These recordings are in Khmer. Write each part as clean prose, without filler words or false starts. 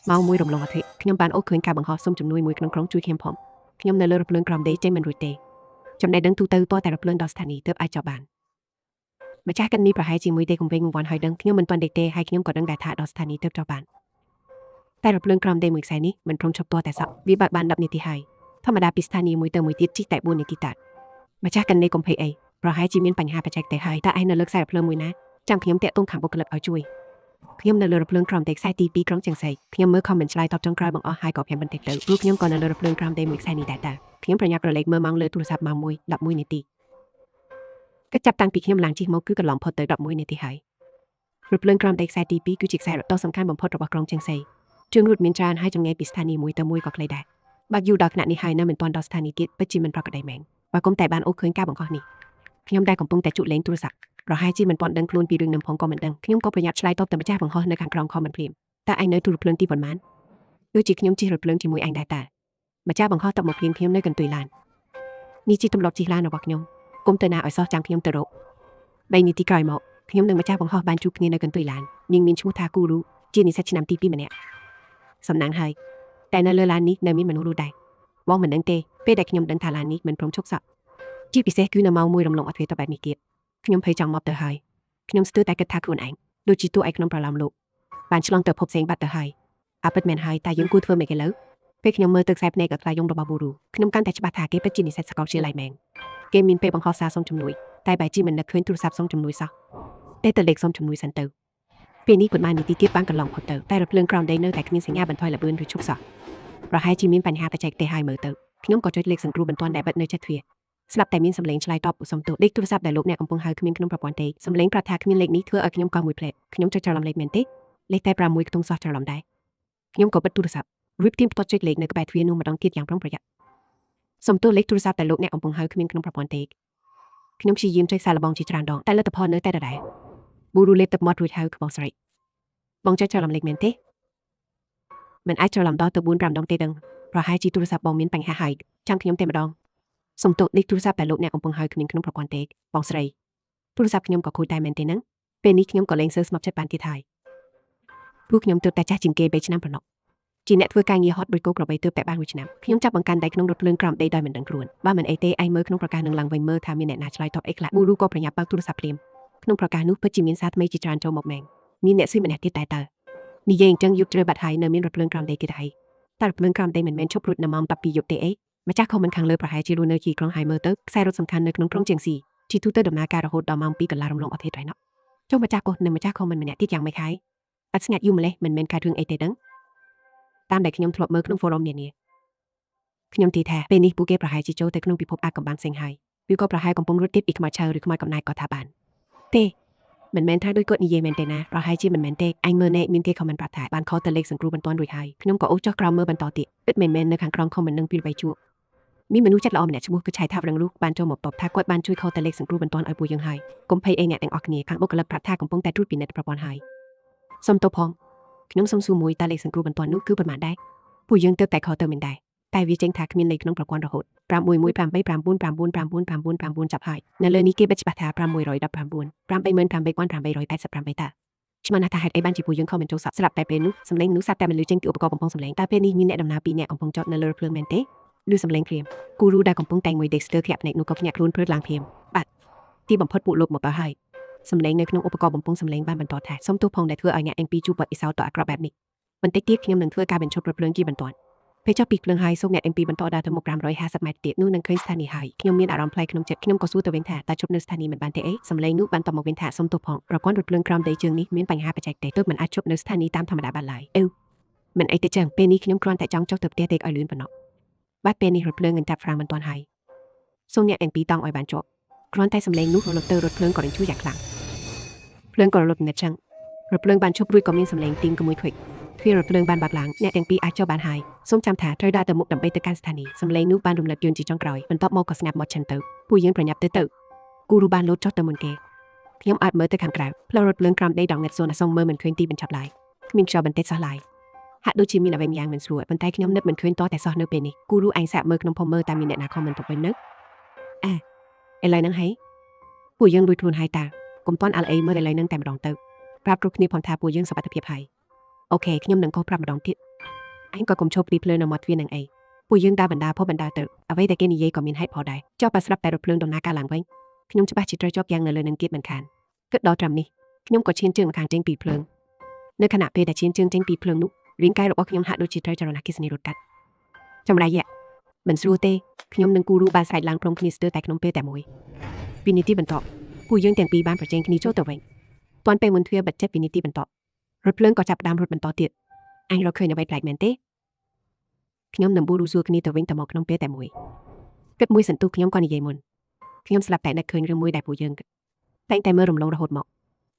mau mùi rồng lồng ở thế nhom bàn ốc khuyên cả bằng họ xông chấm nuôi mùiក្នុងក្រុងជួយខ្ញុំផងខ្ញុំនៅលើរថភ្លើងក្រំដេកចេញមិនរួចទេចំណេះដឹងទូទៅតតែរថភ្លើងដល់ស្ថានីយ៍ទើបអាចចប់បានម្ចាស់កិននេះប្រហែលជាមួយទេកុំវិញវ៉ាន់ហើយដឹងខ្ញុំមិនទាន់ដេកទេហើយខ្ញុំក៏ដឹងដែរថាដល់ស្ថានីយ៍ទើបចប់បានតែរថភ្លើងក្រំដេកមួយខ្សែនេះមិនព្រមឈប់តតែសក់វាបើកបាន10នាទីហើយធម្មតាពីស្ថានីយ៍មួយទៅមួយទៀតជិះតែ4នាទីតម្ចាស់កិននេះកុំភ័យអីប្រហែលជាមានបញ្ហាបច្ចេកទេសហើយតែឯងនៅលើខ្សែរថភ្លើងមួយណាចាំខ្ញុំតាក់ទងខាងបុគ្គលិកឲ្យជួយខ្ញុំនៅលើរថភ្លើងក្រំដេកខ្សែទី2ក្រុងចង្សីខ្ញុំមើល comment ឆ្លើយតបចុងក្រោយបង្អស់ហើយក៏ខ្ញុំបន្តិចទៅព្រោះខ្ញុំក៏នៅលើរថភ្លើងក្រំដេកមួយខ្សែនេះដែរតាខ្ញុំប្រញាប់ក្រឡេកមើលម៉ោងលើទូរស័ព្ទម៉ោង1:11នាទីគិតចាប់តាំងពីខ្ញុំឡើងជិះមកគឺកន្លងផុតទៅ11នាទីហើយរថភ្លើងក្រំដេកខ្សែទី2គឺជាខ្សែរថដ៏សំខាន់បំផុតរបស់ក្រុងចង្សីជើងរត់មានច្រើនហើយចម្ងាយពីស្ថានីយ៍មួយទៅមួយក៏ខ្លីដែរបើយូរដល់ថ្នាក់នេះហើយនៅមិនទាន់ដល់ស្ថានីយ៍ទៀតពិតជាមិនប្រក្រតីមែនបើគុំតែបានអូសឃើញការបង្កប់នេះខ្ញុំដែលកំពុងតែជក់លេងទូរស័ព្ទប្រហែលជាមិនទាន់ដឹងខ្លួនពីរឿងនឹងផងក៏មិនដឹងខ្ញុំក៏ប្រញាប់ឆ្លើយតបទៅម្ចាស់បង្ហោះនៅខាងក្រោមខមមិនភ្លាមតើឯងនៅទូរភ្លើងទីប៉ុន្មានដូចជាខ្ញុំជិះរថភ្លើងជាមួយឯងដែរតើម្ចាស់បង្ហោះតបមកភ្លាមខ្ញុំនៅកន្ទុយឡាននេះជាទម្លាប់ជិះឡានរបស់ខ្ញុំគុំទៅណាឲ្យសោះចាំខ្ញុំទៅរក3នាទីក្រោយមកខ្ញុំនិងម្ចាស់បង្ហោះបានជួបគ្នានៅកន្ទុយឡាននាងមានឈ្មោះថាគូរូជានិស្សិតឆ្នាំទី2ម្នាក់សំណាងហើយតែនៅលើឡាននេះនៅមានមនុស្សរស់ដែរបងមិនដឹងទេពេលដែលខ្ញុំដឹងថាឡាននេះមិនព្រមឈប់សក់ជាពិសេសគឺនៅម៉ោង1រំលងអត់ធ្វើទៅបែបនេះទៀតខ្ញុំភ័យចង់មកទៅហើយខ្ញុំស្ទើរតែគិតថាខ្លួនឯងដូចជាតួឯក្នុងប្រឡំលោកបានឆ្លងទៅភពផ្សេងបាត់ទៅហើយអាពិតមែនហើយតែយើងគួរធ្វើម៉េចឥឡូវពេលខ្ញុំមើលទៅខ្សែភ្នែកក៏ខ្លាយយំរបស់ប៊ូរូខ្ញុំកាន់តែច្បាស់ថាគេពិតជានិស្សិតសាកលវិទ្យាល័យមែនគេមានពេលបង្ហោះសារសុំជំនួយតែបែរជាមិននឹកឃើញទូរស័ព្ទសុំជំនួយសោះតែទៅលេខសុំជំនួយសិនទៅពេលនេះប៉ុន្មាននាទីទៀតបានកន្លងផុតទៅតែរថភ្លើងក្រោមដីនៅតែគ្មានសញ្ញាបន្ថយល្បឿនឬឈប់សោះប្រហែលជាមានបញ្ហាបច្ចេកទេសហើយមើលទៅខ្ញុំក៏ចុចលេខសង្គ្រោះបន្ទាន់ដែលបិទនៅជិតទ្វារស្រាប់តែមានសំឡេងឆ្លើយតបសុំទោសលេខទូរស័ព្ទដែលលោកអ្នកកំពុងហៅគ្មានក្នុងប្រព័ន្ធទេសំឡេងប្រាប់ថាគ្មានលេខនេះធ្វើឲ្យខ្ញុំកោះមួយផ្លែខ្ញុំចុចច្រឡំលេខមែនទេលេខតែ6ខ្ទង់សោះច្រឡំដែរខ្ញុំក៏បិទទូរស័ព្ទរៀបទៀងផ្ទាត់ចុចលេខនៅក្បែរទ្វារនោះម្ដងទៀតយ៉ាងប្រុងប្រយ័ត្នសុំទោសលេខទូរស័ព្ទដែលលោកអ្នកកំពុងហៅគ្មានក្នុងប្រព័ន្ធទេខ្ញុំព្យាយាមចុចសារល្បងជាច្រើនដងតែលទ្ធផលនៅតែដដែលប៊ូរូលេបទឹកមាត់រួចហៅបងស្រីបងចុចច្រឡំលេខមែនទេមិនអាចច្រឡំដល់ទៅ4-5ដងទេដឹងប្រហែលជាទូរស័ព្ទបងមានបញ្ហាហើយចាំខ្ញុំតែម្ដងសុំទោសលេខទូរស័ព្ទដែលលោកអ្នកកំពុងហៅគ្មានក្នុងប្រព័ន្ធទេបងស្រីទូរស័ព្ទខ្ញុំក៏ខូចដែរមែនទេហ្នឹងពេលនេះខ្ញុំក៏លែងសើស្មប់ចិត្តបានទៀតហើយព្រោះខ្ញុំទើបតែចាស់ជាងគេ3ឆ្នាំប៉ុណ្ណោះជាអ្នកធ្វើការងារហត់ដូចគោក្របីទើបតែបាន1ឆ្នាំខ្ញុំចាប់បង្កាន់ដៃក្នុងរថភ្លើងក្រោមដីដោយមិនដឹងខ្លួនបើមិនអីទេឯងមើលក្នុងប្រកាសនឹងឡើងវិញមើលថាមានអ្នកណាឆ្លើយតបអីខ្លះប៊ូរូក៏ប្រញាប់បើកទូរស័ព្ទភ្លាមក្នុងប្រកាសនោះពិតជាមានសារថ្មីជាច្រើនចូលមកមែនមានអ្នកស៊ឺម្នាក់ទៀតតែតើនិយាយអញ្ចឹងយប់ជ្រៅបាត់ហើយនៅមានរថភ្លើងក្រោមដីទៀតហើយតែរថភ្លើងក្រោមដីមិនមែនឈប់រត់នៅម៉ោង12យប់ទេអីម្ចាស់ខមមិនខាងលើប្រហែលជារស់នៅជាក្រុងហើយមើលទៅខ្សែរថសំខាន់នៅក្នុងក្រុងជាងស៊ីជាទូទៅដំណើរការរហូតដល់ម៉ោង2កន្លះរំលងអត់ទេហើយណោះចុះម្ចាស់កោះនិងម្ចាស់ខមមិនម្នាក់ទៀតយ៉ាងម៉េចហើយអត់ស្ងាត់យូរម្លេះមិនមែនការរឿងអីទេដឹងតាមដែលខ្ញុំធ្លាប់មើលក្នុង forum នានាខ្ញុំទីថាពេលនេះពួកគេប្រហែលជាចូលទៅក្នុងពិភពអាថ៌កំបាំងផ្សេងហើយវាក៏ប្រហែលកំពុងរត់ទៀតពីខ្មោចឆៅឬខ្មោចកំណាយក៏ថាបានទេមិនមែនថាដូចគាត់និយាយមែនទេណាប្រហែលជាមិនមែនទេអញមើលណែមានគេខមមិនប្រាប់ថាបានខលទៅលេខសង្គ្រោះបន្ទាន់រួចហើយខ្ញុំក៏អូសចុះក្រោមមើលបន្តទៀតពិតមែននៅខាងក្រោមខមមិននឹងពីល្បីជួបមានមនុស្សចិត្តល្អម្នាក់ឈ្មោះគឺឆៃថាវរឹងរូបានចូលមកតបថាគាត់បានជួយខលទៅលេខសង្គ្រោះបន្ទាន់ឲ្យពួកយើងហើយកុំភ័យអីអ្នកទាំងអស់គ្នាខាងបុគ្គលិកប្រាប់ថាកំពុងតែត្រួតពិនិត្យប្រព័ន្ធហើយសុំទោសផងខ្ញុំសុំសួរមួយតើលេខសង្គ្រោះបន្ទាន់នោះគឺប៉ុន្មានដែរពួកយើងទើបតែខលទៅមិនដែរតែវាចេញថាគ្មានលេខក្នុងប្រព័ន្ធរហូត615899999ចាប់ហើយនៅលើនេះគេបិទច្បាស់ថា619 88888តាឆ្មាណាស់ថាហេតុអីបានជាពួកយើងខមមិនចូលសក់ស្រាប់តែពេលនោះសំឡេងនោះសាប់តែមិនលឺចេញពីឧបករណ៍បំពងសំឡេងតើពេលនេះមានអ្នកដំណើរ2នាក់កំពុងចតនៅលើរថភ្លើងមែនទេឬសំឡេងព្រាមគូរូដែលកំពុងតែងមួយ Dexter ខ្ញាក់ភ្នែកនោះក៏ភ្ញាក់ខ្លួនព្រឺតឡើងព្រាមបាទទីបំផុតពួកលោកមកដល់ហើយសំឡេងនៅក្នុងឧបករណ៍បំពងសំឡេងបានបន្តថាសូមទោសផងដែលធ្វើឲ្យអ្នកទាំងពីរជួបបទពិសោធន៍ដ៏អាក្រក់បែបនេះបន្តិចទៀតខ្ញុំនឹងធ្វើការបញ្ឈប់រថភ្លើងជាបន្ទាន់ពេលចុះពីភ្លើងហើយសូមអ្នកទាំងពីរបន្តដើរទៅមុខ550ម៉ែត្រទៀតនោះនឹងឃើញស្ថានីយ៍ហើយខ្ញុំមានអារម្មណ៍ប្លែកក្នុងចិត្តខ្ញុំក៏សួរទៅវិញថាតើជប់នៅស្ថានីយ៍មិនបានទេអីសំឡេងនោះបានតបមកវិញថាសូមទោសផងប្រព័ន្ធរថភ្លើងក្រោមដីជើងនេះមានបញ្ហាបច្ចេកទេសទើបមិនអាចជប់នៅស្ថានីយ៍តាមធម្មតាបានឡើយមិនអីទេចឹងពេលនេះខ្ញុំគ្រាន់តែចង់ចុះទៅផ្ទះទេឲ្យលឿនប៉ុណ្ណោះបាត់ពេលនេះរថភ្លើងនឹងចាប់ហ្វ្រាំងមិនទាន់ហើយសូមអ្នកទាំងពីរតង់ឲ្យបានជាប់គ្រាន់តែសំឡេងនោះរលត់ទៅរថភ្លើងក៏រញ្ជួយយ៉ាងខ្លាំងភ្លើងក៏រលត់នៅចឹងរថភ្លើងបានជប់រួចក៏មានសំឡេងទីងក្មួយខ្វិចទ្វាររថភ្លើងបានបើកឡើងអ្នកទាំងពីរអាចចុះបានហើយសូមចាំថាត្រូវដើរទៅមុខដើម្បីទៅកាន់ស្ថានីយ៍សំឡេងនោះបានរំលឹកយន្តជាចុងក្រោយបន្ទាប់មកក៏ស្ងាត់មកឈិនទៅពួកយើងប្រញាប់ទៅគូរូបានលោតចុះទៅមុនគេខ្ញុំអាចមើលទៅខាងក្រៅផ្លូវរថភ្លើងក្រោមដីដងអ្នកសូនអាសងមើលមិនឃើញទីបញ្ចប់ឡើយគ្មានខ្យល់បន្តិចសោះឡើយហាក់ដូចជាមានអ្វីម្យ៉ាងមិនស្រួលប៉ុន្តែខ្ញុំនឹកមិនឃើញតតែសោះនៅពេលនេះគូរូអញសាកមើលក្នុងភពមើលតែមានអ្នកណាខមមិនទៅវិញនៅឥឡូវហ្នឹងហើយពួកយើងរួចខ្លួនហើយតាកុំតន់អាល់អីមើលឥឡូវហ្នឹងតែម្ដងទៅប្រាប់គ្រប់គ្នាផងថាពួកយើងសុខភាពហើយអូខេខ្ញុំនឹងកោះប្រាប់ម្ដងទៀត anh có cùng chụp đi plơ nằm mặt viên nàng ấy bùi dương đa bần đa phô bần đa tự ở vậyแต่ cái này dây còn miền hếtพอได้ cho bà sắp tại đột plơ đồng na ca làng quanhខ្ញុំច្បាស់ជាត្រូវជាប់យ៉ាងនៅលើនឹងគៀតមិនខានគិតដល់ត្រឹមនេះខ្ញុំក៏ឈានជើងមកខាងចេញពីភ្លើងនៅខណៈពេលដែលឈានជើងចេញពីភ្លើងនោះរាងកាយរបស់ខ្ញុំហាក់ដូចជាត្រូវចរណគិសនីរត់កាត់ចម្រៃយ៉ាមិនស្រួលទេខ្ញុំនឹងគូរូបានស្រែកឡើងព្រមគ្នាស្ទើរតែក្នុងពេលតែមួយពីនីតិបន្ទាប់ពួកយើងទាំងពីរបានប្រជែងគ្នាចូលទៅវិញទាន់ពេលមុនទ្វារបិទចិត្តពីនីតិបន្ទាប់រថភ្លើងក៏ចាប់ផ្ដើមរត់បន្តទៀតអញរកឃើញអ្វីប្លែកមែនទេខ្ញុំនឹងប៊ូរូសួរគ្នាទៅវិញទៅមកក្នុងពេលតែមួយគិតមួយសន្ទុះខ្ញុំក៏និយាយមុនខ្ញុំស្លាប់តែនឹកឃើញរឿងមួយដែលពួកយើងតែងតែមើលរំលងរហូតមក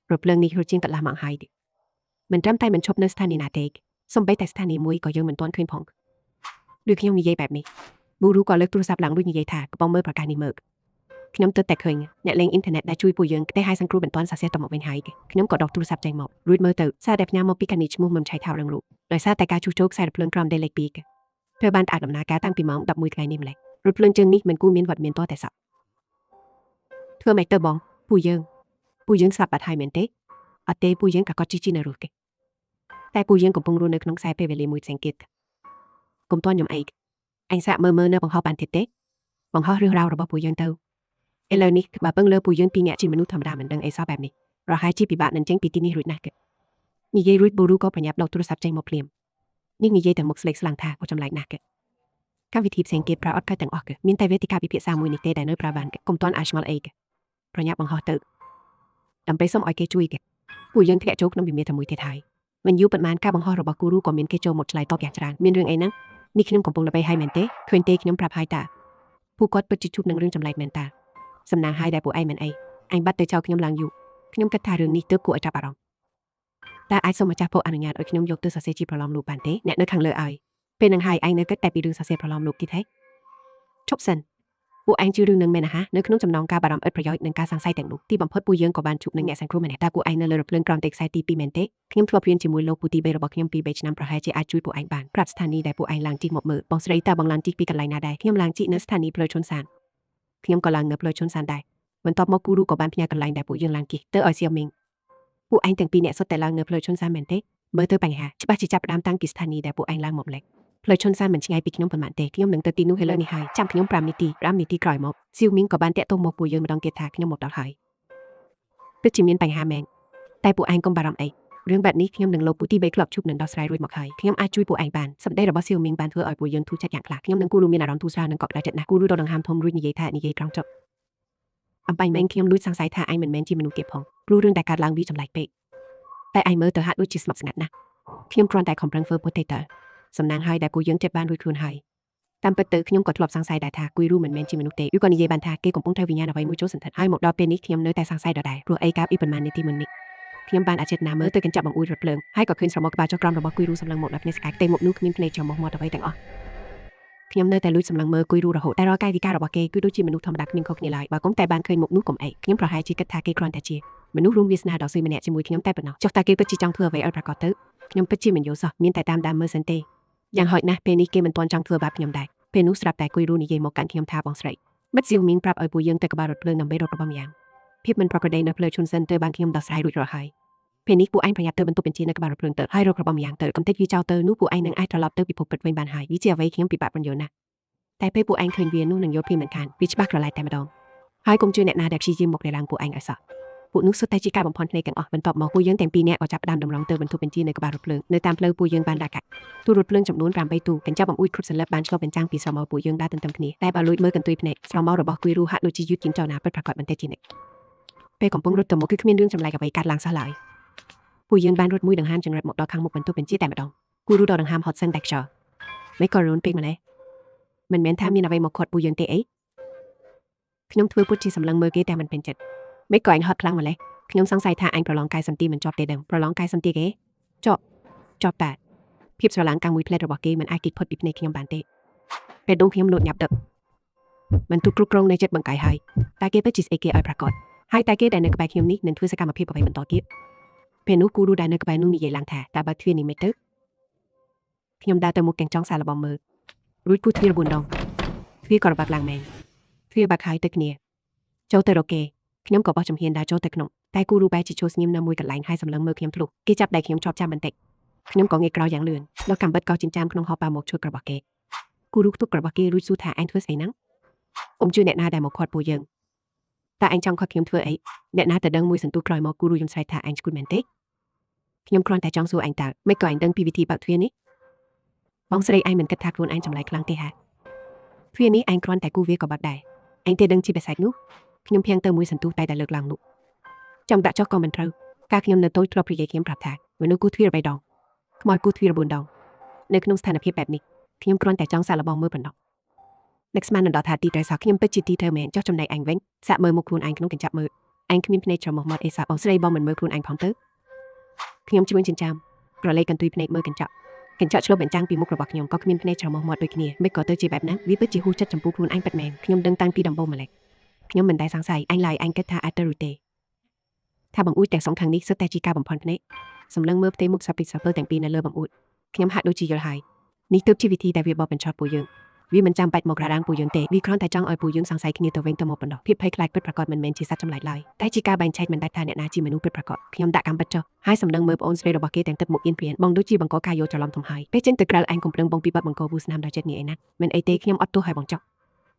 រថភ្លើងនេះរត់ជាងកន្លះម៉ោងហើយទៀតមិនត្រឹមតែមិនឈប់នៅស្ថានីយណាទេសូម្បីតែស្ថានីយមួយក៏យើងមិនទាន់ឃើញផងដូចខ្ញុំនិយាយបែបនេះប៊ូរូក៏លើកទូរស័ព្ទឡើងរួចនិយាយថាកំពុងមើលប្រកាសនេះមើលខ្ញុំទើបតែឃើញអ្នកលេងអ៊ីនធឺណិតដែលជួយពួកយើងតែហើយសង្គ្រោះមិនទាន់សរសេរទៅមកវិញហើយខ្ញុំក៏ដកទូរស័ព្ទចេញមករួចមើលទៅសារដែលផ្ញើមកពីកានីឈ្មោះមិនឆៃថោរឹងរូបដោយសារតែការជួសជុលខ្សែរថភ្លើងក្រំដេលេខ2ធ្វើបានអាចដំណើរការតាំងពីម៉ោង11ថ្ងៃនេះម្លេះរថភ្លើងជើងនេះមិនគួរមានវត្តមានតតែសោះធ្វើម៉េចទៅបងពួកយើងស្លាប់បាត់ហើយមែនទេអត់ទេពួកយើងក៏ជីនៅរស់គេតែពួកយើងកំពុងរស់នៅក្នុងខ្សែពេលវេលាមួយផ្សេងទៀតកុំទាន់ខ្ញុំអីអញសាក់មើលនៅបង្ហោះបានទៀតទេបង្ហោះរឿងរ៉ាវរបស់ពួកយើងទៅឥឡូវនេះបើពឹងលើពួកយើងពីរនាក់ជាមនុស្សធម្មតាមិនដឹងអីសោះបែបនេះប្រហែលជាពិបាកនឹងចេញពីទីនេះរួចណាស់គេនិយាយរួចប៊ូរូក៏ប្រញាប់ដកទូរស័ព្ទចេញមកភ្លាមនេះនិយាយតែមុខស្លេកស្លាំងថាក៏ចម្លែកណាស់គេកម្មវិធីផ្សេងទៀតប្រើអត់កើតទាំងអស់គេមានតែវេទិកាពិភាក្សាមួយនេះទេដែលនៅប្រើបានគេកុំទាន់អាចឆ្ងល់អីគេប្រញាប់បង្ហោះទៅដើម្បីសុំឲ្យគេជួយគេពួកយើងធ្លាក់ចូលក្នុងវិមានតែមួយទៀតហើយមិនយូរប៉ុន្មានការបង្ហោះរបស់គូរូក៏មានគេចូលមកឆ្លើយតបយ៉ាងច្រើនមានរឿងអីហ្នឹងនេះខ្ញុំកំពុងល្បីហើយមែនទេឃើញទេខ្ញុំប្រាប់ហើយតាពួកគាត់ពិតជាជួបនឹងរឿងចម្លែកមែនតាសំណាងហើយដែលពួកឯងមិនអីអញបាត់ទៅចោលខ្ញុំឡើងយូរខ្ញុំគិតថារឿងនេះទើបគួរឲ្យចាប់អារម្មណ៍តែអាចសូមម្ចាស់ពុកអនុញ្ញាតឲ្យខ្ញុំយកទៅសរសេរជាប្រឡំលោកបានទេអ្នកនៅខាងលើឲ្យពេលនឹងហើយឯងនៅគិតតែពីរឿងសរសេរប្រឡំលោកទៀតហេឈប់សិនពួកឯងជឿរឿងនឹងមែនណានៅក្នុងចំណោមការបារម្ភឥតប្រយោជន៍នឹងការសង្ស័យទាំងនោះទីបំផុតពួកយើងក៏បានជួបនឹងអ្នកសង្គ្រោះម្នាក់តើពួកឯងនៅលើរថភ្លើងក្រំទេខ្សែទី2មែនទេខ្ញុំធ្លាប់រៀនជាមួយលោកពូទី3របស់ខ្ញុំពី3ឆ្នាំប្រហែលជាអាចជួយពួកឯងបានប្រាប់ស្ថានីយ៍ដែលពួកឯងឡើងជិះមកមើលបងស្រីតើបងឡើងជិះពីកន្លែងណាដែរខ្ញុំឡើងជិះនៅស្ថានីយ៍ផ្លូវឈុនសានខ្ញុំក៏ឡើងនៅផ្លូវឈុនសានដែរបន្ទាប់មកគូរូក៏បានផ្ញើកន្លែងដែលពួកយើងឡើងជិះទៅឲ្យសៀមមីងពួកឯងទាំងពីរអ្នកសុទ្ធតែឡើងនៅផ្លូវឈុនសានមែនទេមើលទៅបញ្ហាច្បាស់ជាចាប់ផ្ដើមតាំងពីស្ថានីយ៍ដែលពួកឯងឡើងមកម្លេះផ្លូវឈុនសានមិនឆ្ងាយពីខ្ញុំប៉ុន្មានទេខ្ញុំនឹងទៅទីនោះឥឡូវនេះហើយចាំខ្ញុំ5នាទីក្រោយមកសៀវមីងក៏បានតាក់ទងមកពួកយើងម្ដងទៀតថាខ្ញុំមកដល់ហើយពិតជាមានបញ្ហាមែនតែពួកឯងកុំបារម្ភអីរឿងបែបនេះខ្ញុំនឹងលោកពូទី3ក្លឹបជួបនឹងដោះស្រាយរួចមកហើយខ្ញុំអាចជួយពួកឯងបានសម្ដីរបស់សៀវមីងបានធ្វើឲ្យពួកយើងធូរចិត្តយ៉ាងខ្លាំងខ្ញុំនឹងគូរូមានអារម្មណ៍ធូរស្រាលនិងកក់ក្ដៅចិត្តណាស់គូរូដកដង្ហើមធំរួចនិយាយត្រង់ចប់អំបញ្ញមែនខ្ញុំលួចសង្ស័យថាឯងមិនមែនជាមនុស្សទៀតផងព្រោះរឿងដែលកើតឡើងវាចម្លែកពេកតែឯងមើលទៅហាក់ដូចជាស្ងប់ស្ងាត់ណាស់ខ្ញុំគ្រាន់តែខំប្រឹងធ្វើពុទ្ធទេតើសំណាងហើយដែលគូយើងចិត្តបានរួចខ្លួនហើយតាមពិតទៅខ្ញុំក៏ធ្លាប់សង្ស័យដែរថាគួយរូមិនមែនជាមនុស្សទេឬក៏និយាយបានថាគេកំពុងត្រូវវិញ្ញាណអ្វីមួយចូលសន្ធិដ្ឋហើយមកដល់ពេលនេះខ្ញុំនៅតែសង្ស័យដដែលព្រោះអីកាលពីប៉ុន្មាននាទីមុននេះខ្ញុំបានអចេតនាមើលទៅកញ្ចក់បង្អួចរថភ្លើងហើយក៏ឃើញស្រមោលក្បាលចុះក្រោមរបស់គួយរូសម្លឹងមកដល់ភ្នែកស្កាយផ្ទៃមុខនោះគ្មានភ្នែកចំមកមាត់អ្វីទាំងអស់ខ្ញុំនៅតែលួចសម្លឹងមើលគួយរូរហូតតែរាល់កាយវិការរបស់គេគឺដូចជាមនុស្សធម្មតាគ្មានខុសគ្នាឡើយបើគុំតែបានឃើញមុខនោះកុំអីខ្ញុំប្រហែលជាគិតថាគេគ្រាន់តែជាមនុស្សរួមវាសនាដ៏ស៊ឺម្នាក់ជាមួយខ្ញុំតែប៉ុណ្ណោះចុះតើគេពិតជាចង់ធ្វើអ្វីឲ្យប្រកបទៅខ្ញុំពិតជាមិនយល់សោះមានតែតាមដានមើលសិនទេយ៉ាងហោចណាស់ពេលនេះគេមិនទាន់ចង់ធ្វើបាបខ្ញុំដែរពេលនោះស្រាប់តែគួយរូនិយាយមកកាន់ខ្ញុំថាបងស្រីមិត្តសៀវមីងប្រាប់ឲ្យពួកយើងទៅក្បាលរថភ្លើងដើម្បីរករបស់ម្យ៉ាងភាពមិនប្រក្រតីនៅផ្លូវឈុនសិនទៅបានខ្ញុំដោះស្រាយរួចរាល់ហើយពេលនេះពួកឯងប្រញាប់ទៅបន្ទប់បញ្ជានៅក្បាលរថភ្លើងទៅហើយរករបស់ម្យ៉ាងទៅកំតិចវាចោលទៅនោះពួកឯងនឹងអាចត្រឡប់ទៅពិភពពិតវិញបានហើយវាជាអ្វីខ្ញុំពិបាកបញ្យល់ណាស់តែពេលពួកឯងឃើញវានោះនឹងយល់ពីមិនខានវាច្បាស់ក្រឡែកតែម្ដងហើយកុំជឿអ្នកណាដែលព្យាយាមមករារាំងពួកឯងឲ្យសោះពួកនោះសុទ្ធតែជាការបំផន់ភ្នែកទាំងអស់បន្ទាប់មកពួកយើងទាំងពីរនាក់ក៏ចាប់ផ្ដើមតម្រង់ទៅបន្ទប់បញ្ជានៅក្បាលរថភ្លើងនៅតាមផ្លូវពួកយើងបានដាក់កាក់ទូរថភ្លើងចំនួន8ទូកញ្ចប់បង្អួចគ្រប់សន្លឹកបានឆ្លុះបញ្ចាំងពីស្រមោលពួកយើងដើរទន្ទឹមគ្នាតែបើលួចមើលកន្ទុយភ្នែកស្រមោលរបស់គួយរូហាក់ដូចជាយឺតជាងចៅណាពិតប្រាកដបន្តិចជានិច្ចពេលកំពុងរត់ទៅមុខគឺគ្មានរឿងចម្លែកអ្វីកើតឡើងសោះឡើយពួកយើងបានរត់មួយដង្ហើមចង្រិតមកដល់ខាងមុខបន្ទប់បញ្ជាតែម្ដងគួយរូដកដង្ហើមហត់សឹងតែខ្យល់មិនក៏រូនពេកម្ល៉េះមិនមែនថាមានអ្វីមកខាត់ពួកយើងទេអីខ្ញុំធ្វើពុតជាសម្លឹងមើលគេតែមិនពេញចិត្តមិនក៏អញហត់ខ្លាំងម្ល៉េះខ្ញុំសង្ស័យថាអញប្រឡងកាយសន្តិមិនជាប់ទេដឹងប្រឡងកាយសន្តិគេជាប់តែភាពស្រឡាំងកាំងមួយផ្លែតរបស់គេមិនអាចគិតផុតពីភ្នែកខ្ញុំបានទេពេលដងខ្ញុំលោតញាប់ទឹកមិនទូគ្រប់គ្រងនៃចិត្តបង្កាយហើយតែគេពិតជាស្អីគេឲ្យប្រកាសហើយតែគេដែលនៅក្បែរខ្ញុំនេះនឹងធ្វើសកម្មភាពអ្វីបន្តទៀតពេលនោះគូរូដែលនៅក្បែរនោះនិយាយឡើងថាតើបើទ្វារនេះមិនទៅខ្ញុំដើរទៅមុខទាំងចង់សាឡបងមើលរួចគូទ្វារ4ដងទ្វារក៏របាក់ឡើងមែនទ្វារបាក់ហើយទៅគ្នាចូលទៅរកគេខ្ញុំក៏បោះជំហានដើរចូលទៅក្នុងតែគូរូបែរជាចូលស្ងៀមនៅមួយកន្លែងហើយសម្លឹងមើលខ្ញុំធ្លុះគេចាប់ដៃខ្ញុំជាប់ចាំបន្តិច ខ្ញុំក៏ងាកក្រោយយ៉ាងលឿនដល់កាំបិតក៏ចិញ្ចាមក្នុងហោប៉ាមកជួយក្របគេគូរូទុកក្របគេរួចសួរថាអញធ្វើស្អីហ្នឹងអ៊ំជួយអ្នកណាដែលមកខាត់ពួកយើងតែអញចង់ខាត់ខ្ញុំធ្វើអីអ្នកណាទៅដឹងមួយសន្ទុះក្រោយមកគូរូយំស្រែកថាអញឈួតមែនទេខ្ញុំគ្រាន់តែចង់សួរអញតើមិនក៏អញដឹងពីវិធីបើកទ្វារនេះបងស្រីអញមិនគិតថាខ្លួនអញចម្លែកខ្លាំងទេហ่ะទ្វារនេះអញគ្រាន់តែគូវាក៏បាត់ដែរអញទេដឹងជាភាសានោះខ្ញុំភៀងទៅមួយសន្ទុះតែលើកឡើងនោះចាំដាក់ចុះក៏មិនត្រូវការខ្ញុំនៅតូចធ្លាប់ព្រាយខ្ញុំប្រាប់ថាមនុស្សគូទ្វារ3ដងខ្មោចគូទ្វារ4ដងនៅក្នុងស្ថានភាពបែបនេះខ្ញុំគ្រាន់តែចង់សាកល្បងមើលប៉ុណ្ណោះនឹកស្មានដល់ថាទីត្រូវសោះខ្ញុំពិតជាទីត្រូវមែនចុះចំណែកអញវិញសាក់មើលមុខខ្លួនអញក្នុងកញ្ចក់មើលអញគ្មានភ្នែកច្រមុះមាត់អេសាបងស្រីបងមិនមើលខ្លួនអញផងទៅខ្ញុំជួនចិញ្ចាមក្រឡេកកន្ទុយភ្នែកមើលកញ្ចក់ឆ្លុះបញ្ចាំងពីមុខរបស់ខ្ញុំក៏គ្មានភ្នែកច្រមុះមាត់ដូចគ្នាមិនក៏ទៅជាបែបហ្នឹងវាពិតជាហួសចិត្តចំពោះខ្លួនអញពិតមែនខ្ញុំដឹងតាំងពីដំបូងម្ល៉េះខ្ញុំមិនដែលសង្ស័យអញឡើយអញគិតថាអាចទៅឬទេថាបង្អួចទាំងសងខាងនេះសុទ្ធតែជាការបំផន់ភ្នែកសម្លឹងមើលផ្ទៃមុខសាពីសាពើទាំងពីរនៅលើបង្អួចខ្ញុំហាក់ដូចជាយល់ហើយនេះទើបជាវិធីដែលវាបបបញ្ឆោតពួកយើងវាមិនចាំបាច់មករ៉ាំងពួកយើងទេវាគ្រាន់តែចង់ឲ្យពួកយើងសង្ស័យគ្នាទៅវិញទៅមកប៉ុណ្ណោះភាពភ័យខ្លាចពិតប្រាកដមិនមែនជាសត្វចម្លែកឡើយតែជាការបែងចែកមិនដាច់ថាអ្នកណាជាមនុស្សពិតប្រាកដខ្ញុំដាក់កម្មបិទចុះហើយសម្លឹងមើលប្អូនស្រីរបស់គេទាំងទឹកមុខអៀនព្រានបងដូចជាបង្កការយកច្រឡំធំហើយពេលចេញទៅក្រៅអញកុំប្រឹងបងពីបាត់បង្កវូស្នាមដល់ចិត្តនេះឯណាមិនអីទេខ្ញុំអត់ទោសឲ្យបងចុះ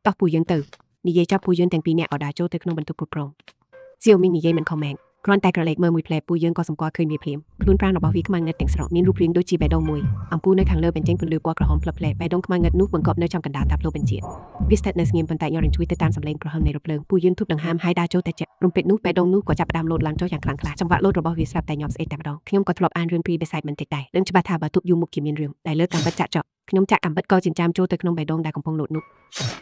តោះពួកយើងទៅនិយាយចាប់ពួកយើងទាំងពីរនាក់ក៏ដើរចូលទៅក្នុងបន្ទប់គ្រប់គ្រងសៀវមីងនិយាយមិនខំមែនគ្រាន់តែក្រឡេកមើលមួយផ្លែពួកយើងក៏សម្គាល់ឃើញវាភ្លាមខ្លួនប្រាណរបស់វាខ្មៅងឹតទាំងស្រុងមានរូបរាងដូចជាបេះដូងមួយអង្គុយនៅខាងលើបញ្ចេញពន្លឺពណ៌ក្រហមផ្លឹបផ្លែបេះដូងខ្មៅងឹតនោះបង្កប់នៅចំកណ្ដាលតាប់លោបញ្ជាវាស្ថិតនៅស្ងៀមប៉ុន្តែញ័រជួយទៅតាមសម្លេងក្រហមនៃរថភ្លើងពួកយើងទប់ដង្ហើមហើយដើរចូលទៅចិត្តរំពេចនោះបេះដូងនោះក៏ចាប់ផ្ដើមលោតឡើងចុះយ៉ាងខ្លាំងក្លាចង្វាក់លោតរបស់វាស្រាប់តែញាប់ស្អេកតែម្ដងខ្ញុំក៏ធ្លាប់អានរឿងព្រីបេសាចបន្តិចដែរដឹងច្បាស់ថាបើទប់យូរមុខជាមានរឿងដែលលើកាំបិតចាក់ចុះខ្ញុំចាក់កាំបិតក៏ចិញ្ចាមចូលទៅក្នុងបេះដូងដែលកំពុងលោតនោះ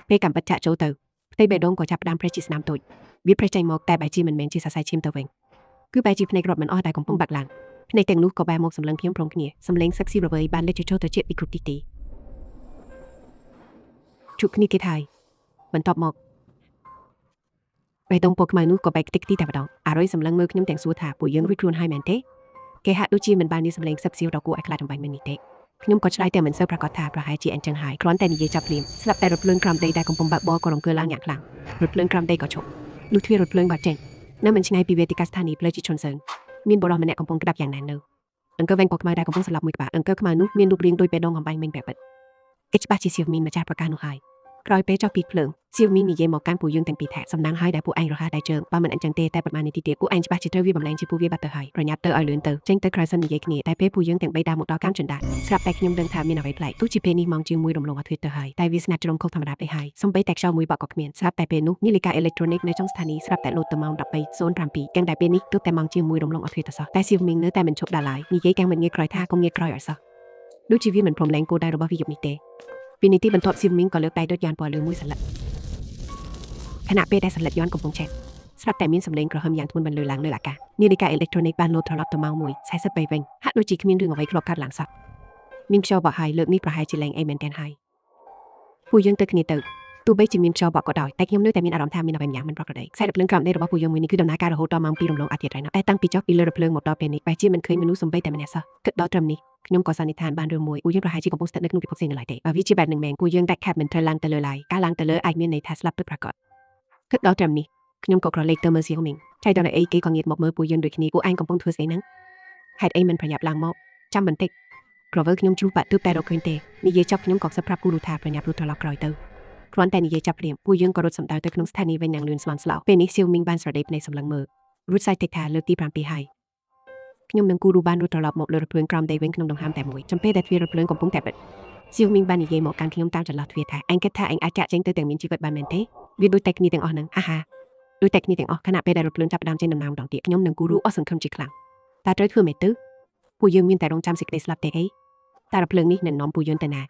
ពេលកាំបិតចាក់ចូលទៅផ្ទៃបេះដូងក៏ចាប់ផ្ដើមប្រេះជាស្នាមតូចវាប្រេះចេញមកតែបែរជាមិនមែនជាសរសៃឈាមទៅវិញគឺបែរជាភ្នែករត់មិនអស់ដែលកំពុងបាក់ឡើងភ្នែកទាំងនោះក៏បែរមកសម្លឹងខ្ញុំព្រមគ្នាសម្លេង sexy រវើយបានលេចចូលទៅជាតិពីគ្រប់ទីជួបគ្នាគេថាបន្ទាប់មកបេះដូងពណ៌ខ្មៅនោះក៏បែកខ្ទេចខ្ទីតែម្ដងអារុយសម្លឹងមើលខ្ញុំទាំងសួរថាពួកយើងរួចខ្លួនហើយមែនទេគេហាក់ដូចជាមិនបានមានសម្លេង sexy ដ៏គួរឲ្យខ្លាចអំបញ្ញមិញនេះទេខ្ញុំក៏ឆ្លើយតែមិនសូវប្រកាសថាប្រហែលជាអញ្ចឹងហើយគ្រាន់តែនិយាយចាប់ភ្លាមស្រាប់តែរថភ្លើងក្រោមដីដែលកំពុងបើកបរក៏រង្គើឡើងយ៉ាងខ្លាំងរថភ្លើងក្រោមដីក៏ឈប់លុះទ្វាររថភ្លើងបាត់ចេញនៅមិនឆ្ងាយពីវេទិកាស្ថានីយ៍ផ្លូវជាឈុនសើងមានបុរសម្នាក់កំពុងក្តាប់យ៉ាងណែននៅអង្គើវិញពណ៌ខ្មៅដែលកំពុងស្លាប់មួយក្បាលអង្គើខ្មៅនោះមានរូបរាងដូចបេះដូងអំបញ្ញមិញបែបពិតគេច្បាស់ជាសៀវមីនម្ចាស់ប្រកាសនោះហើយក្រោយពេលចុះពីភ្លើងសៀវមីននិយាយមកកាន់ពួកយើងទាំងពីរថាសំណាងហើយដែលពួកឯងរហ័សដៃជើងបើមិនអញ្ចឹងទេតែប្រហែលនាទីទៀតពួកឯងច្បាស់ជាត្រូវវាបំលែងជាពួកវាបាត់ទៅហើយប្រញាប់ទៅឲ្យលឿនទៅចេញទៅក្រៅសិននិយាយគ្នាតែពេលពួកយើងទាំងបីដើរមកដល់កាន់ចន្ទាស្រាប់តែខ្ញុំដឹងថាមានអ្វីប្លែកទោះជាពេលនេះម៉ោងជាង1រំលងអធិទៅហើយតែវាស្ងាត់ជ្រុងខុសធម្មតាពេកហើយសំបីតែខ្យល់មួយបក់ក៏គ្មានស្រាប់តែពេលនោះនាឡិកាអេឡិចត្រូនិកនៅtrongស្ថានីយ៍ស្រាប់តែលោតទៅម៉ោង 13:07 ទាំងតែពេលនេះទើបតែម៉ោងជាង1រំលងអធិទៅសោះតែសៀវមីននៅតែមិនឈប់ដើរឡើយនិយាយទាំងមិនងាកក្រោយថាកុំងាកក្រោយឲ្យសោះដូចជាវាមិនព្រមលែងគោលដៅរបស់វាយប់នេះទេពីនាទីបន្ទាប់សៀវមីនក៏លើកដៃដូចយ៉ានពណ៌លឿងមួយសន្លឹកខណៈពេលដែលសន្លឹកយ័ន្តកំពុងឆេះស្រាប់តែមានសម្លេងក្រហមយ៉ាងធ្ងន់បន្លឺឡើងលើអាកាសនាឡិកាអេឡិចត្រូនិកបានលោតត្រឡប់ទៅម៉ោង 1:43 វិញហាក់ដូចជាគ្មានរឿងអ្វីធ្លាប់កើតឡើងសោះមានខ្យល់បក់ហើយលើកនេះប្រហែលជាលែងអីមែនទែនហើយពួកយើងទៅគ្នាទៅទោះបីជាមានខ្យល់បក់ក៏ដោយតែខ្ញុំនៅតែមានអារម្មណ៍ថាមានអ្វីម្យ៉ាងមិនប្រក្រតីខ្សែរថភ្លើងក្រោមដីរបស់ពួកយើងមួយនេះគឺដំណើរការរហូតដល់ម៉ោង 2រំលងអធិរាយណាស់តែតាំងពីចុះពីលើរថភ្លើងមកដល់ពេលនេះបែរជាមិនឃើញមនុស្សសំបីតែម្នាក់សោះគិតដល់ត្រឹមនេះខ្ញុំក៏សន្និដ្ឋានបានរឿងមួយពួកយើងប្រហែលជាកំពុងស្ថិតនៅក្នុងពិភពផ្សេងនៅឡើយទេបើវាជាបែបនឹងមែនពួកយើងដាច់ខាតមិនត្រូវឡើងទៅលើឡើយការឡើងទៅលើអាចមានន័យថាស្លាប់ពិតប្រាកដគិតដល់ត្រឹមនេះខ្ញុំក៏ក្រឡេកទៅមើលសៀវមីងចៃដល់អីគេក៏ងាកមកមើលពួកយើងដូចគ្នាពួកឯងកំពុងធ្វើស្អីហ្នឹងហេតុអីមិនប្រញាប់ឡើងមកចាំបន្តិចក្រវើខ្ញុំជ្រុះបាក់ទើបតែរកឃើញទេនិយាយចប់ខ្ញុំក៏សឹកប្រាប់គូរូថាប្រញាប់រត់ត្រឡប់ក្រោយទៅគ្រាន់តែនិយាយចាប់ព្រាមពួកយើងក៏រត់សម្ដៅទៅក្នុងស្ថានីយ៍វិញយ៉ាងលឿនស្លន់ស្លោពេលនេះសៀវមីងបានស្រដេកភ្នែកសម្លឹងមើលរួចសាច់តិចថាលើកទី7ហើយខ្ញុំនិងគូរូបានរត់ត្រឡប់មកលើរថភ្លើងក្រោមដីវិញក្នុងដង្ហើមតែមួយចំពេលដែលទ្វាររថភ្លើងកំពុងតែបិទសៀវមីងបាននិយាយមកកាន់ខ្ញុំតាមចន្លោះទ្វារថាអញគិតថាអញអាចចាក់ចេញទៅទាំងមានជីវិតបានមែនទេវាដូចតែគ្នាទាំងអស់ហ្នឹងហាហាដូចតែគ្នាទាំងអស់ខណៈពេលដែលរថភ្លើងចាប់ផ្ដើមចេញដំណើរម្ដងទៀតខ្ញុំនិងគូរូអស់សង្ឃឹមជាខ្លាំងតែត្រូវធ្វើម៉េចទៅពួកយើងមានតែរងចាំសេចក្តីស្លាប់ទេអីតែរថភ្លើងនេះនឹងនាំពួកយើងទៅណា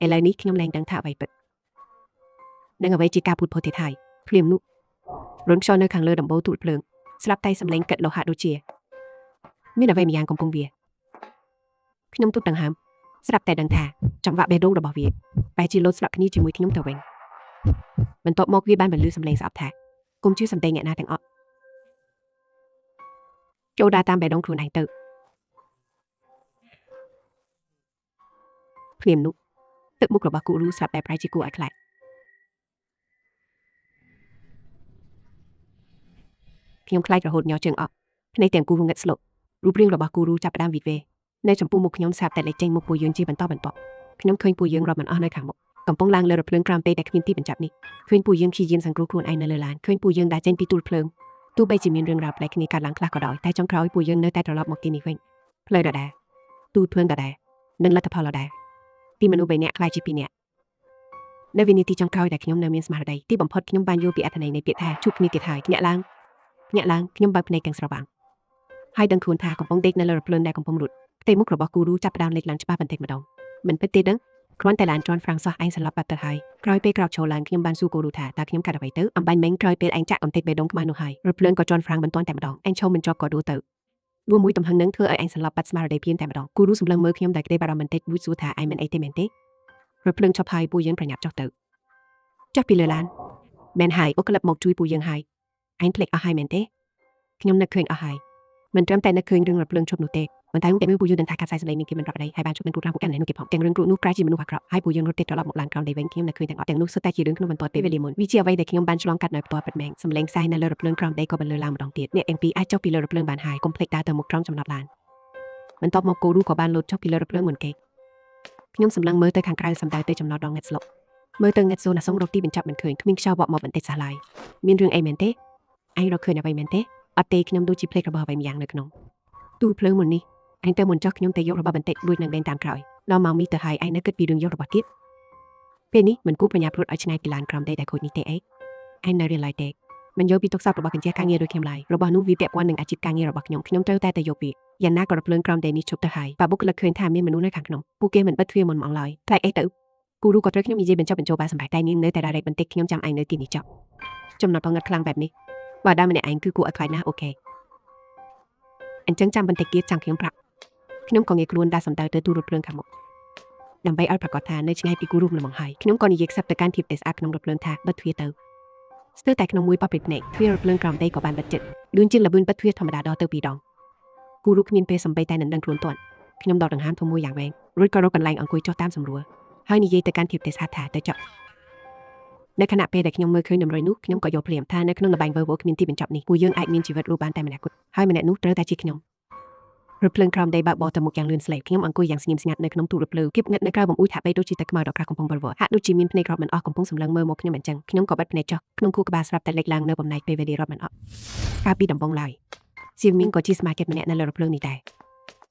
ឥឡូវនេះខ្ញុំលែងដឹងថាអ្វីពិតនឹងអ្វីជាការពុតផុសទៀតហើយភ្លាមនោះរន្ធខ្យល់នៅខាងលើដំបូលទូលភ្លើងស្រាប់តែសម្លេងកិតលោហៈដូចជាមានអ្វីម្យ៉ាងកំពុងវាខ្ញុំទូតដង្ហើមស្រាប់តែដឹងថាចង្វាក់បេះដូងរបស់វាបែរជាលោតស្លាប់គ្នាជាមួយខ្ញុំទៅវិញបន្ទាប់មកវាបានបន្លឺសម្លេងស្អប់ថាកុំជឿសម្ដីអ្នកណាទាំងអស់ចូលដើរតាមបេះដូងខ្លួនឯងទៅភ្លាមនោះទឹកមុខរបស់គូរូស្រាប់តែប្រែជាគួរឲ្យខ្លាចខ្ញុំខ្លាចរហូតញ័រជើងអស់ភ្នែកទាំងគូរងឹតស្លុតរូបរាងរបស់គូរូចាប់ផ្ដើមវិវេ ในจำปูมุกขยมแสบแต่เล็กเจงมุกปูยืนจีบันต่อขยมเคยปูยืนรอมันอ้อในขังมุกกำปองลางเลยรบเพลิงกรามเตะแต่ขมิ้นที่เป็นจับนี่เคยปูยืนขี้ยืนสังกรูควรไอในเลยลานเคยปูยืนได้เจนปีตูเพลิงตู้ใบจีมีเรื่องราวแปลกนี้การล้างคลากระดอยแต่จ้องคราวปูยืนเนื้อแต่ตลอดหมกตีนี่เว้งเพลยดอแดตู้เพลิงดอแดนึ่งรัฐพลเราแดที่มนุษย์ใบเนี้ยคลายจีปีเนี้ยในวินิติจ้องคราวแต่ขยมเนื้อมีสมาร์ทใดที่บ่มพดขยมบานโยปีอัตนัยในเปียแท้ชุบนิติไทยเนี้ยล้างขยมใบในแกงสระบังให้ดังคูนทากำปองเด็กในเลยรบเพลิงได้กำปองหลุดเตมุกระบอกกูรู้จับดาวเล็กหลังจะป้าบันเทกมาดองมันเป็นเตดังครั้นแต่ลานจอนฟรังซอไอสลับปัตตาไทยครอยเปกราวโชลานขยมบานสู้กูรู้ท่าตาขยมกัดเอาไว้เตออัมบันเม้งครอยเปไอจักอัมเตกเบดงขมาโนไฮรบเพลิงก็จอนฟรังบันต้นแต่มาดองไอโชมันจอกก็ดูเตอรวมมุ้ยตำหังนังเธอไอสลับปัตสมาร์เดเพียนแต่มาดองกูรู้สมลังเมื่อขยมได้กระเดบารามันเตกวุ้ยสู้ท่าไอมันไอเตเมนเตรบเพลิงชอบไฮปูยันประหยัดจอกเตอจักปีเลลานแมนไฮโอกลับหมกจุยปูยังไฮไอเพล็กเอาไฮเมนเตขยมนักเคยเอาไฮมันเริ่มแต่นักเคยเรื่องรบเพลิงชอบหนูเตมันท้ายมันแต่ไม่ปูยืนเดินทางการใส่สไลมิงเกมันรับอะไรให้บ้านชุบเป็นกูร่างกูกันไหนนูเก็บหอมแต่งเรื่องกูนูกลายจีมันนูหักครับให้ปูยืนรถเตะตลอดหมกลานกราวในเวงเขียมนักเคยแต่งออกแต่งนูสไตล์จีเรื่องขนมมันตัวเปเวลิมอนวิเชียไว้เด็กขยมบ้านฉลองกัดหน่อยตัวเป็ดแมงสำเร็งใส่ในเลยรบเพลิงกราวได้ก็เป็นเลยลามดองเตียเนี่ยเอ็งปีไอเจ้าปีเลยรบเพลิงบานหายคอมเพล็กดาเตอร์หมกตรองจำนับลานมันตอบหมกกูรู้กับบ้านรถเจ้าปีเลยรบเพลิงเหมือนเกขยมสำลังเมื่อเตยขังกลายสำได้เตยจำนอดดองเง็ดสลบเมื่อเตยเง็ดโซน่ะส่งรถที่เป็นจับมันเคยขมิ้นเช่าบอกหมอบมันเตยสลายมีเรื่องไอเมนเตไอเราเคยในใบเมนเตอัปเตขยมดูจีเพล็กระบอบใบมีอย่างเลยขนมตู้เพลิงหมดนี่ไอ้เตอร์มนจอกขยมเตยยกระบาบันเตะด้วยนางแดงตามครอยเราเมามีเตอร์ไฮไอ้นักเกิดปีดึงยกระบาดทิพย์เป็นนี้มันกู้ปัญญาพรุดไอชนายกิลานกรามได้แต่คนนี้เตะไอ้นาเรียนไลเตะมันโยปีตกซับระบาดกันเจ้าการเงียโดยเข้มไลระบาดนู้วิเปียกวันหนึ่งอาชีพการเงียระบาดขยมเตอร์แต่โยปียันหน้ากระเพลิงกรามเดนิชบเตอร์ไฮปาบุกละเคยทำมีมนุษย์ในขังขนมปูเกมันบัดเทียมมันมองลอยใครไอ้เตอร์กูรู้ก็เตอร์ขยมมีเจเป็นเจ้าเป็นโจบาสมัยใต้นี้เนื้อแต่อะไรบันเตะขยมจำไอ้เนื้อตีนิจับจำนวนพองัดคลังแบบนี้ว่าได้มันเนี่ยไอ้คือกูอคลายนะโอเคอันจังจำบันเตะเกียร์จังขยมพระขนมของเอกล้วนได้สำได้เตอร์ตูรถเพลิงขมกนำไปเอาประกอบทานในช่างให้ปีกูรูมละมองหายขนมก่อนอีกสับแต่การทิพเตสอาขนมรถเพลิงทาบัดเทียเตอร์สเตอร์แต่ขนมมวยปะปิดเนกเทียรถเพลิงกรามได้ก่อบานบัดเจ็ดดุนจินละบุนบัดเทียธรรมดาดอเตอร์ปีดองกูรู้ขมิ้นเปสมไปแต่นันดังครุนตวนขนมดอกดังห้ามทมวยอย่างแวงรถก็รถกันแรงอังกุยจอตามสำรัวให้นิเยแต่การทิพเตสอาถาแต่เจาะในขณะเปแต่ขนมมือเคยนำรอยนุขนมก็โยเปลี่ยนท่าในขนมระบายเวอร์โวขมิ้นที่เป็นจับนี่กูยังไอมีชีวิตรูบานแต่มันแหกกุดให้มันแหนนุเตอร์แต่จีขนมรถเพลิงครามได้บะบอตะมุกอย่างเลื่อนสลายขยมอังกุยอย่างสงิมสงัดในขนมตูรถเพลิงเก็บเงินในกระบอกอุ้ยถับไปดูจิตตะกมาดอกกระคงพงบอลวอฮะดูจิมินในกรอบมันออกของพงสำลังเมื่อมกขยมเหมือนจังขยมกอบัดพเนจขนมคู่กบาสรับแต่เล็กลางเนื้อบ่มในเปเวดีรอบมันออกกาปีดำบงลายซิมมิงก็จีสมาเก็ตมันเนี่ยในรถเพลิงนี่แต่เ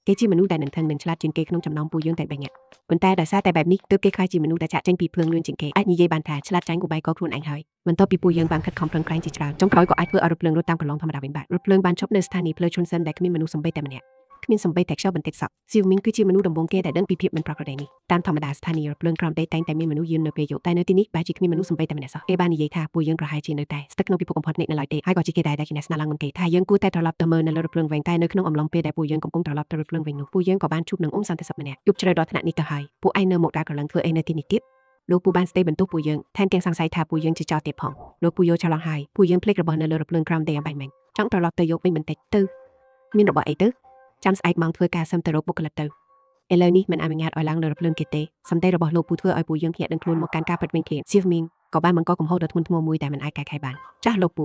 กจิมนุษย์ได้หนึ่งทางหนึ่งฉลาดจินเกขนมจำนองปูยื่นแต่แบบเนี้ยบนแต่ดาซาแต่แบบนี้เติบเกคลายจิมนุษย์แต่จะเจงปีเพลิงเลื่อนจินเกไอ้ยี่เยบันทาฉลาดใจกูใบก็ครูนอังหายมันต่อปีปูยื่นบางคัดคอมเพลิงคลายจิตรางจงคอยก็ไอ้เพื่อเอารถเพลิงรถตามกันลองธรรมดาเป็นบาทรถเพลิงบานชอบในสถานีเพลิงชนเซนได้ขมิ้นมนุษย์สมไปแต่มันเนี่ยขมิ้นสมไปแตกเช่าบันเทกสับซิลมิงคือจีมนุษย์ดำบงเกแต่เดินปีเพียบมันปรากฏได้นี่ตามธรรมดาสถานีรถเพลิงกรามได้แต่งแต่มีมนุษย์ยืนในเปย์อยู่แต่ในที่นี้บาจิขมิ้นมนุษย์สมไปแต่มันเนี่ยซะเอบานิเยธาปูยื่นกระหายจีนในแต่สตักโนปีพกพอดเนในลอยเตให้ก็จิเกได้กินสนาลังมันเกทายื่นกู้แต่ตลอดเตอร์เมอร์ในรถเพลิงแหวงใต้ในขนมอมลองเปย์ได้ปูยื่นกำปงตลอดรถเพลิงแหวงหนูปูยื่นกับบ้านชุบหนึ่งสันติสับมันเนี่ยยุบเฉลยดอถนัดนิกหายปูไอเนอร์หมกดากำลังเพื่อไอในที่นี้ทิพลูกปูบ้านสเตย์บรรทุกปูยื่นแทนเกียงสังไซทาปูยื่นจะจอเตะพองลูกปูโยชะลองหายปูยื่นเพลกระเบิดในรถเพลิงกรามเดียใบแมงจังตลอดเตยยกไม่เหมือนเตตื้อมีระเบิดไอตื้อจำไอมองเพื่อการซ้ำตรกบุกลัดเตอเอเลนี่มันอนุญาตอ่อยล้างเรือเพลิงเกตเตสำได้ระบบโลปูเพื่ออ่อยปูยังเขียนดังคลุนหมกการการปัดเป็นเขียนซีฟมิงก็บ้านมันก็กลมโหดทุนทมมุยแต่มันไอแก่ไข่บานจ้าโลป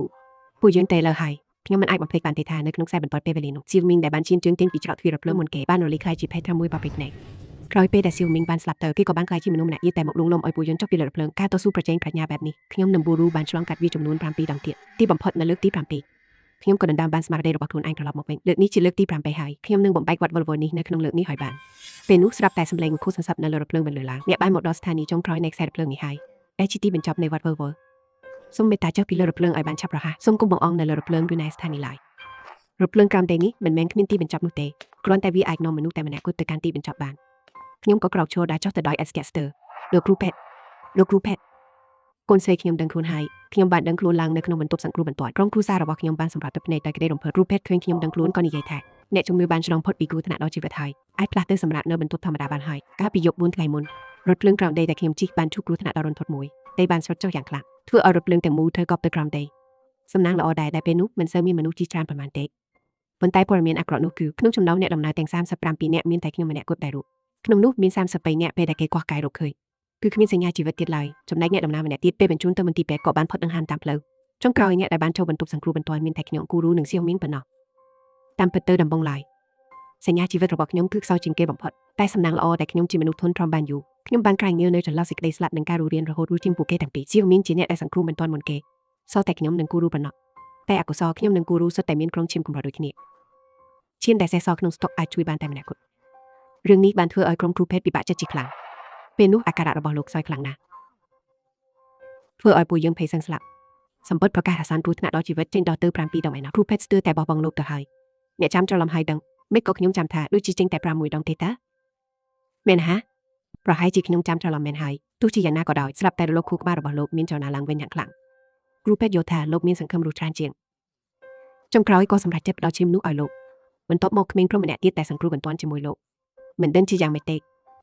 ูยังเตเลอไฮเพียงมันไอบังเพลกบานเตทานึกน้องใส่บรรทอดเปเวลินซีฟมิงแต่บ้านชินจึงเต็มปีจอดทวีระเพลิงมนเกบ้านโนลิคลายจีเพทมุยปาปิกเนกคลอยเปแต่ซีฟมิงบ้านสลับเตอที่ก็บ้านคลายที่มนุษย์เนี่ยยี่แต่หมกลุงลมอ่อยปูยังจบปีระเพลิงการต่อสู้ประเจงปรัชญาแบบนี้ขยมนำบูรูบ้านฉลองกัดวิจำนวนปรามปีดังเตียที่บ่มพดนลึกที่ปรามปีขยมกดดันบ้านสมาร์ทเดย์ระบบทุนไอกระลอบหมกเป็นเลือกนี้จิเลือกที่ปรามไปหายขยมนึงบ่มไปกวัดวอลโวนี้ในขนมเลือกนี้หอยบานเป็นนุสรับแต่สำเร็จคู่สันสับในรถเพลิงบรรลุล้างเนี่ยบ้านหมดดอสถานีจงคล้อยในแซดเพลิงนี่หายไอชิตี้เป็นจอบในวัดเวอร์ส้มเมตาเจ้าพิเลรถเพลิงไอบ้านชับระฮะส้มกุมบองอองในรถเพลิงดูในสถานีลายรถเพลิงกรามเตนี้มันแมงขมิ้นตีเป็นจอบนุเตกรอนแต่วีไอนอมมนุษย์แต่มันแหนกุตการตีเป็นจอบบานขยมก็กรอกโชว์ได้เจ้าแต่ดอยเอสเกสเตอร์เลือกรูเพดกลเซขยมดังครูนไฮขยมบ้านดังครูนลางในขนมบรรทุกสังครูบรรทอดกล้องครูซาระบอกขยมบ้านสำหรับตัวในแต่ก็ได้รวมเพิดรูเพดเคยขยมดังครูนก่อนอีกแท้เนจงมือบ้านฉลองพดปีกูถนัดเอาชีวิตไทยไอพลาสเตอร์สำหรับเนื้อบรรทุกธรรมดาบ้านไฮก้าปียกบุญไกลมุนรถเพลิงกราวเดย์แต่ขยมจิกบ้านชุกรูถนัดดารนทดมวยได้บ้านสดเจ้าอย่างคลังเพื่อเอารถเพลิงแต่มูเธอกอบเตอร์กราวเดย์สำนักละออได้เป็นนุมันเซอร์มีมนุษย์จีจานประมาณเด็กบนใต้พลเมียนอักรอนุคือขนมชมน้องเนี่ยดำนาแต่ง3 สัปดาห์ปีเนี่ยมีแต่ขยมมันเนี่ยกดได้รูขนมนุมี3 สัปไปเนี่ยไปแต่เกกว่าไกลรกเคยคือขมิ้นสัญญาชีวิตติดลายจำได้เนี่ยดำนามันเนี่ยติดไปเป็นชุนเตอร์มันตีแปดเกาะบ้านพดดังหันตามเพลิงจงกรอยเนี่ยได้บ้านโชว์บรรทุกสังครูบรรทอนมีแต่ขยมกูรู้หนึ่งเซี่ยวมิ้งปะเนาะตามเปเตอร์ดำบงลาย សញ្ញាជីវិតរបស់ខ្ញុំគឺខ្សោយជាងគេបំផុតតែសំណាងល្អដែលខ្ញុំជាមនុស្សធន់ទ្រាំបានយូរខ្ញុំបានក្រែងងារនៅចន្លោះសេចក្តីស្លាប់និងការរស់រានរហូតរួចជាងពួកគេទាំងពីរជាមានជាអ្នកដែលសង្គ្រោះមិនទាន់មុនគេសោះតែខ្ញុំនិងគូរូប៉ុណ្ណោះតែអកុសលខ្ញុំនិងគូរូសុទ្ធតែមានក្រុមឈាមកម្រិតដូចគ្នាឈាមដែលសេះសល់ក្នុងស្តុកអាចជួយបានតែម្នាក់គត់រឿងនេះបានធ្វើឲ្យក្រុមគ្រូពេទ្យពិបាកចិត្តជាខ្លាំងពេលនោះអាការៈរបស់លោកខ្សោយខ្លាំងណាស់ធ្វើឲ្យពួកយើងភ័យសឹងស្លាប់សម្បត្តិប្រកាសអាសន្នគ្រោះថ្នាក់ដល់ជីវិតចេញដល់ទៅ7 ដងឯណោះគ្រូពេទ្យស្ទើរតែបោះបង់លោកទៅហើយអ្នកចាំច្រឡំហើយដឹងមិនក៏ខ្ញុំចាំថាដូចជាចេញតែ6 ដងទេតាមែនហាប្រហែលជាខ្ញុំចាំច្រឡំមែនហើយទោះជាយ៉ាងណាក៏ដោយស្រាប់តែរលកខួរក្បាលរបស់លោកមានចលនាឡើងវិញយ៉ាងខ្លាំងគ្រូពេទ្យយល់ថាលោកមានសង្ឃឹមរស់ច្រើនជាងចុងក្រោយក៏សម្រេចចិត្តផ្ដល់ឈាមនោះឲ្យលោកបន្ទាប់មកក្មេងប្រុសម្នាក់ទៀតតែសង្គ្រោះបន្ទាន់ជាមួយលោកមិនដឹងជាយ៉ាងម៉េចទេ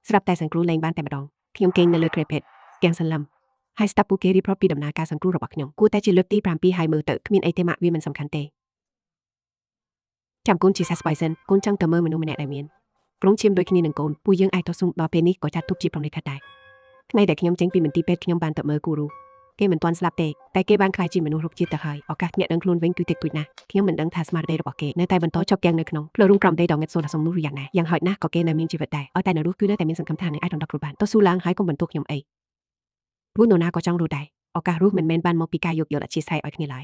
ស្រាប់តែសង្គ្រោះលែងបានតែម្ដងខ្ញុំគេងនៅលើក្រែពេទ្យទាំងសន្លឹមហើយស្ដាប់ពួកគេរៀបរាប់ពីដំណើរការសង្គ្រោះរបស់ខ្ញុំគួរតែជាលើកទី7ហើយមើលទៅគ្មានអីទេម៉ាក់វាមិនសំខាន់ទេចាំកូនជាសាស្បៃសិនកូនចង់ទៅមើលមនុស្សម្នាក់ដែលមានក្រុមឈាមដូចគ្នានឹងកូនពួកយើងអាចតស៊ូដល់ពេលនេះក៏ចាត់ទុកជាប្រំនេះខាត់ដែរថ្ងៃដែលខ្ញុំចេញពីមន្ទីរពេទ្យខ្ញុំបានទៅមើលគូរូគេមិនទាន់ស្លាប់ទេតែគេបានខ្លាចជាមនុស្សរុកជាតិទៅហើយឱកាសញាក់ដឹងខ្លួនវិញគឺតិចតួចណាស់ខ្ញុំមិនដឹងថាស្មារតីរបស់គេនៅតែបន្តជាប់គាំងនៅក្នុងផ្លូវរុងក្រំដេដងងាត់សូនអាសំនោះឬយ៉ាងណាយ៉ាងហោចណាស់ក៏គេនៅមានជីវិតដែរឲ្យតែនៅរស់គឺនៅតែមានសង្ឃឹមថានឹងអាចរំដោះខ្លួនបានតស៊ូឡើងហើយកុំបន្ទោសខ្ញុំអីព្រោះនរណាក៏ចង់រស់ដែរឱកាសរស់មិនមែនបានមកពីការយោគយល់អធ្យាស្រ័យឲ្យគ្នាឡើយ